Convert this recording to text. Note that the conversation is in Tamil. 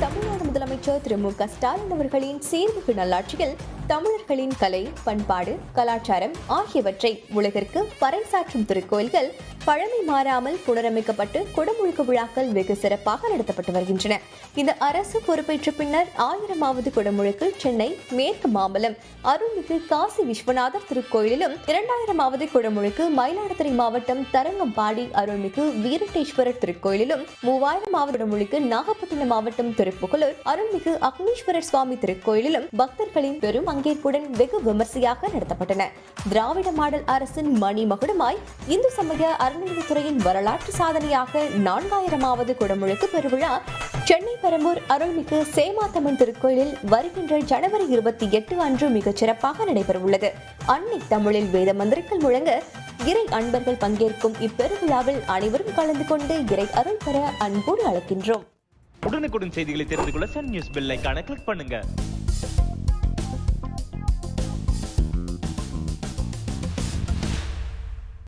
தமிழ்நாடு முதலமைச்சர் திரு மு க ஸ்டாலின் அவர்களின் சீர்மிகு நல்லாட்சியில் தமிழர்களின் கலை, பண்பாடு, கலாச்சாரம் ஆகியவற்றை உலகிற்கு பறைசாற்றும் திருக்கோயில்கள் பழமை மாறாமல் புனரமைக்கப்பட்டு குடமுழுக்கு விழாக்கள் வெகு சிறப்பாக நடத்தப்பட்டு வருகின்றன. இந்த அரசு பொறுப்பேற்ற பின்னர் 1000வது குடமுழுக்கு சென்னை மேற்கு மாம்பலம் அருள்மிகு காசி விஸ்வநாதர் திருக்கோயிலிலும், 2000வது குடமுழுக்கு மயிலாடுதுறை மாவட்டம் தரங்கம்பாடி அருள்மிகு வீரட்டேஸ்வரர் திருக்கோயிலிலும், 3000வது குடமுழுக்கு நாகப்பட்டினம் மாவட்டம் திருப்புகலூர் அருள்மிகு அக்னீஸ்வரர் சுவாமி திருக்கோயிலிலும் பக்தர்களின் பெரும் பங்கேற்புடன் வெகு விமர்சையாக நடத்தப்பட்டன. திராவிட மாடல் அரசின் மணிமகுடமாய் இந்து சமய அறநிலையத்துறையின் வரலாற்று சாதனையாக 4000வது குடமுழுக்கு பெருவிழா சென்னை பெரம்பூர் அருள்மிகு சேமாத்தம்மன் திருக்கோயிலில் வருகின்ற ஜனவரி 28 அன்று மிகச் சிறப்பாக நடைபெறவுள்ளது. அன்னை தமிழில் வேத மந்திரங்கள் முழங்க இறை அன்பர்கள் பங்கேற்கும் இப்பெருவிழாவில் அனைவரும் கலந்து கொண்டு இறை அருள் பெற அன்போடு அழைக்கின்றோம். உடனுக்குடன் செய்திகளை தெரிந்து கொள்ள சன் நியூஸ் பெல் ஐகானை கிளிக் பண்ணுங்க.